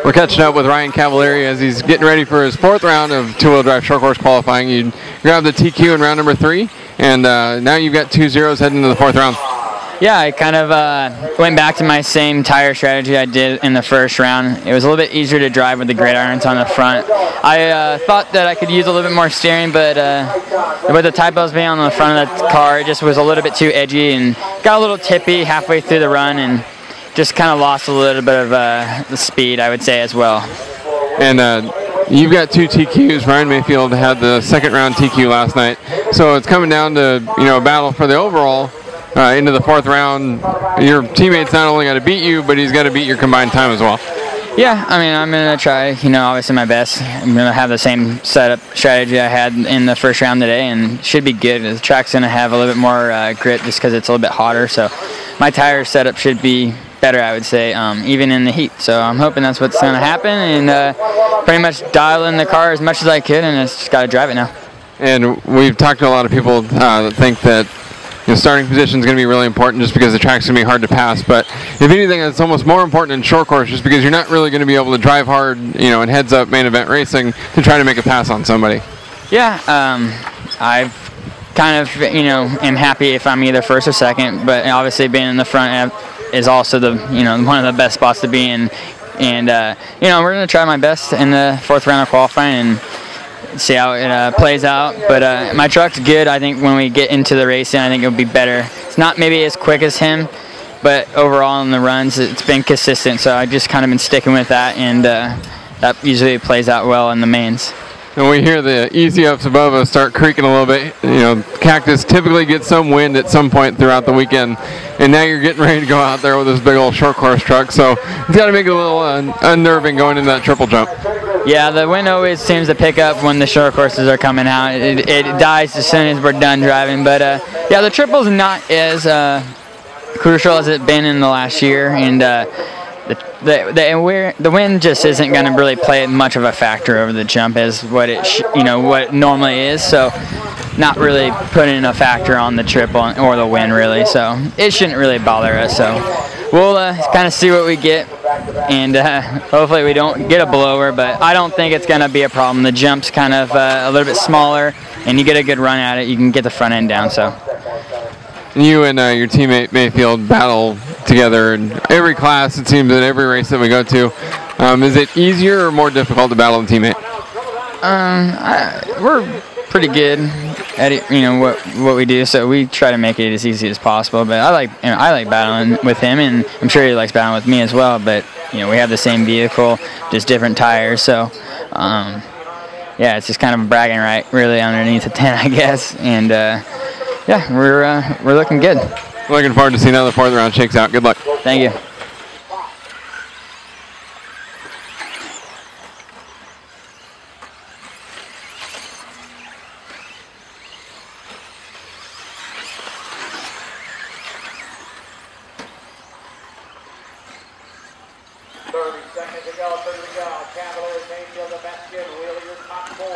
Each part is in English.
We're catching up with Ryan Cavalieri as he's getting ready for his 4th round of two-wheel drive short course qualifying. You grabbed the TQ in round number 3, and now you've got 2 zeros heading into the 4th round. Yeah, I kind of went back to my same tire strategy I did in the first round. It was a little bit easier to drive with the gridirons on the front. I thought that I could use a little bit more steering, but with the typos being on the front of the car, it just was a little bit too edgy and got a little tippy halfway through the run and just kind of lost a little bit of the speed, I would say, as well. And you've got 2 TQs. Ryan Mayfield had the 2nd round TQ last night, so it's coming down to a battle for the overall. Into the 4th round, your teammate's not only got to beat you, but he's got to beat your combined time as well. Yeah, I mean, I'm going to try, obviously my best. I'm going to have the same setup strategy I had in the first round today, and should be good. The track's going to have a little bit more grip just because it's a little bit hotter, so my tire setup should be better, I would say, even in the heat. So I'm hoping that's what's going to happen, and pretty much dial in the car as much as I could, and I just got to drive it now. And we've talked to a lot of people that think that starting position is going to be really important just because the track's going to be hard to pass. But if anything, it's almost more important in short course just because you're not really going to be able to drive hard, in heads-up main event racing to try to make a pass on somebody. Yeah, I've kind of, am happy if I'm either first or second, but obviously being in the front is also the, one of the best spots to be in. And, we're going to try my best in the 4th round of qualifying and see how it plays out, but my truck's good. I think when we get into the racing, I think it'll be better. It's not maybe as quick as him, but overall in the runs, it's been consistent, so I just kind of been sticking with that, and that usually plays out well in the mains. And we hear the easy ups above us start creaking a little bit. Cactus typically gets some wind at some point throughout the weekend, and now you're getting ready to go out there with this big old short course truck, so it's got to make it a little unnerving going into that triple jump. Yeah, the wind always seems to pick up when the short courses are coming out. It dies as soon as we're done driving. But, yeah, the triple's not as crucial as it's been in the last year. And the wind just isn't going to really play much of a factor over the jump as what it what it normally is. So not really putting a factor on the triple or the wind, really. So it shouldn't really bother us. So we'll kind of see what we get. And hopefully we don't get a blower, but I don't think it's going to be a problem. The jump's kind of a little bit smaller, and you get a good run at it. You can get the front end down. So you and your teammate Mayfield battle together in every class, it seems, at every race that we go to. Is it easier or more difficult to battle a teammate? We're pretty good at it, what we do, so we try to make it as easy as possible. But I like battling with him, and I'm sure he likes battling with me as well. But we have the same vehicle, just different tires. So yeah, it's just kind of a bragging right, really, underneath a 10, I guess. And yeah, we're looking good. Looking forward to seeing how the 4th round shakes out. Good luck. Thank you. Cavalieri, Mayfield, the best kid, really your top 4.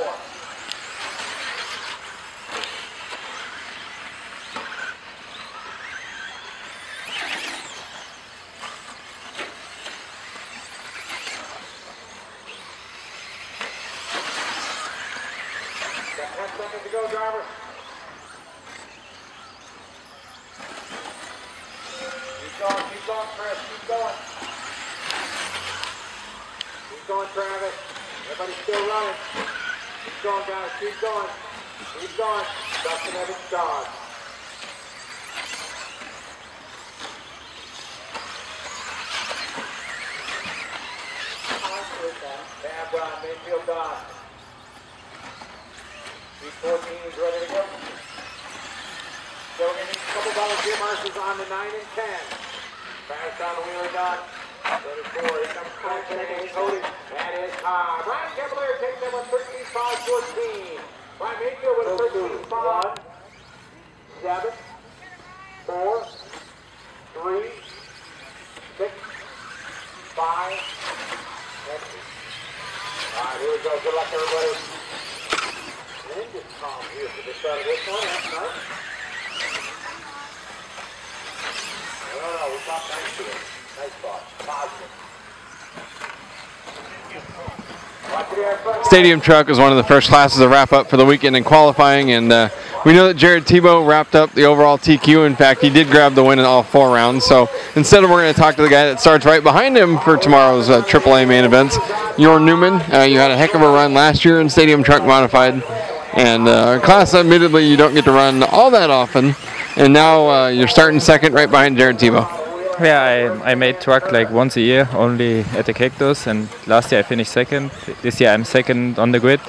Got 10 seconds to go, driver. Keep going, Chris, keep going. Keep going, Travis. Everybody's still running. Keep going, guys. Keep going. Keep going. Dustin Evans Dodge. done. Mayfield done. B14 is ready to go. So we're going to need a couple volunteer marshals on the 9 and 10. Pass down the wheeler done. 34. Here comes Cody. That is high. Brian Cavalieri takes that one 13-5-14. Brian Mayfield with a 13-5. 7, 4, 3, 6, 5, and 2. All right, here we go. Good luck, everybody. And just calm here for the start of this one. That's nice. No, we got nice to it. Nice thought. Positive. Stadium truck is one of the first classes to wrap up for the weekend in qualifying, and we know that Jared Tebow wrapped up the overall TQ. In fact, he did grab the win in all 4 rounds. So instead of, we're going to talk to the guy that starts right behind him for tomorrow's AAA main events, Jorn Newman. You had a heck of a run last year in Stadium Truck Modified, and a class admittedly you don't get to run all that often, and now you're starting second right behind Jared Tebow. Yeah, I made truck like once a year, only at the Cactus, and last year I finished second. This year I'm second on the grid.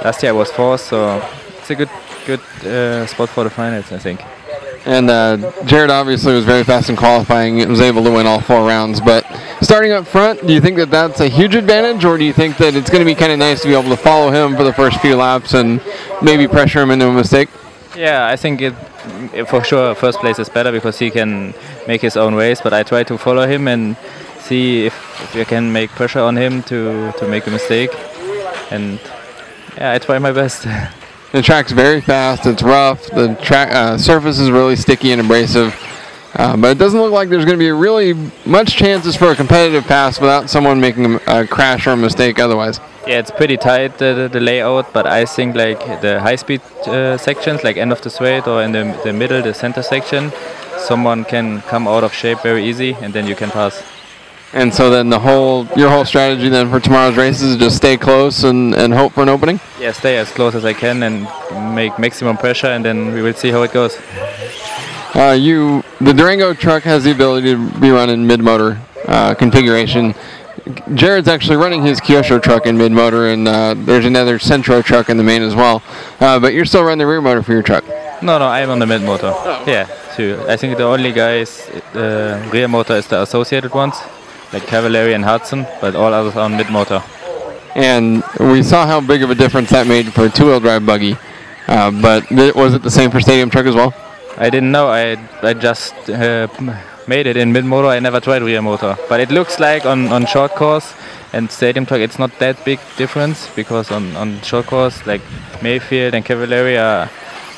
Last year I was fourth, so it's a good spot for the finals, I think. And Jared obviously was very fast in qualifying and was able to win all 4 rounds. But starting up front, do you think that that's a huge advantage, or do you think that it's going to be kind of nice to be able to follow him for the first few laps and maybe pressure him into a mistake? Yeah, I think it for sure first place is better because he can make his own race, but I try to follow him and see if we can make pressure on him to make a mistake. And yeah, I try my best. The track's very fast, it's rough, the track surface is really sticky and abrasive, but it doesn't look like there's going to be really much chances for a competitive pass without someone making a crash or a mistake otherwise. Yeah, it's pretty tight, the layout, but I think like the high-speed sections, like end of the straight or in the middle, the center section, someone can come out of shape very easy and then you can pass. And so then your whole strategy then for tomorrow's races is just stay close and hope for an opening? Yeah, stay as close as I can and make maximum pressure, and then we will see how it goes. The Durango truck has the ability to be run in mid-motor configuration. Jared's actually running his Kyosho truck in mid-motor, and there's another Centro truck in the main as well. But you're still running the rear motor for your truck? No, I'm on the mid-motor. Oh. Yeah, too. I think the only guys, the rear motor is the associated ones, like Cavalieri and Hudson, but all others are on mid-motor. And we saw how big of a difference that made for a 2-wheel drive buggy. But was it the same for Stadium Truck as well? I didn't know. I just made it in mid-motor. I never tried rear motor. But it looks like on short course and Stadium Truck, it's not that big difference, because on short course, like Mayfield and Cavalieri are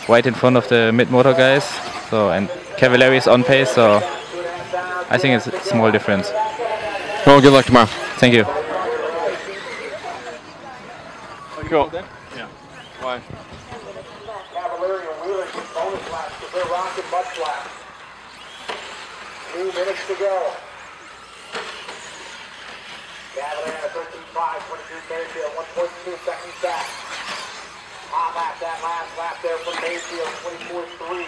right in front of the mid-motor guys. So, and Cavalieri is on pace, so I think it's a small difference. Well, good luck tomorrow. Thank you. Cool. Yeah. Why? Cavalieri and Wheeler get bonus laps because they're rocking butt flaps. 2 minutes to go. Cavalieri at 13.5, 22 Mayfield, 1.2 seconds back. Hot lap, that last lap there from Mayfield, 24.3.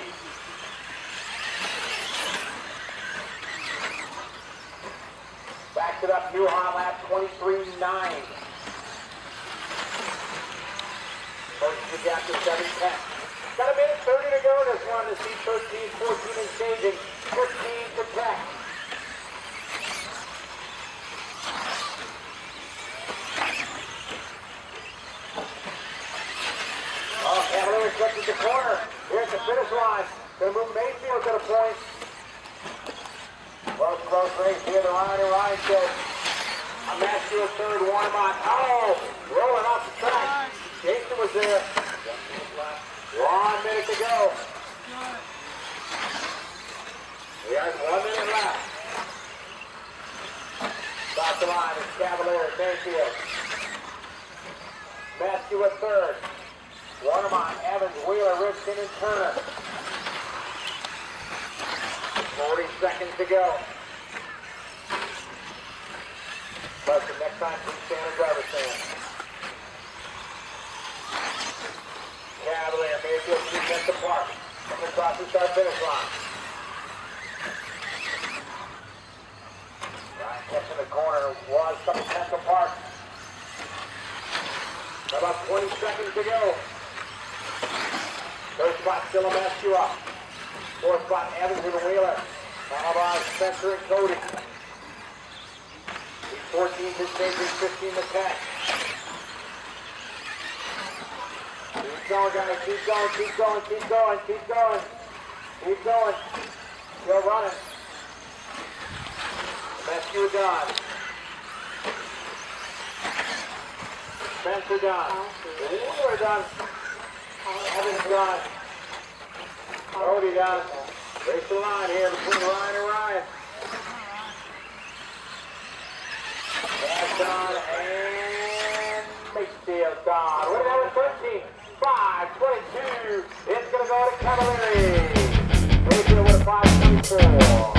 Backs it up, new hot lap, 23.9. First to gap to 7:10. Got a minute 30 to go. This one to see 13, 14 and changing. 15 to 10. Oh, Cavalieri gets at the corner. Here's the finish line. Gonna move Mayfield to the point. Close race here. The Ryan says, I'm asking a third one on. Oh, rolling off the track. Jason was there. 1 minute to go. We have 1 minute left. Stop the line. It's Cavalieri, Mayfield. Matthew at third. Watermont, Evans, Wheeler, Ripson, and Turner. 40 seconds to go. Listen, next time, please stand and driver's stand. Cavalieri, Mayfield, 2 minutes apart. Coming across the start finish line. Ryan catching the corner was 7 tenths apart. About 20 seconds to go. Third spot still a mess you up. Fourth spot Evans and Wheeler. Followed by Spencer and Cody. 14 to Chambers, 15 to 10. Keep going, guys. Keep going, keep going, keep going, keep going. Keep going. Still running. Rescue done. Spencer done. Wheeler done. Evans done. Cody done. Race the line here between Ryan and Ryan. That's done and Makefield done. What about 13? 5, 22. It's going to go to Cavalieri. Mayfield with a 5.24.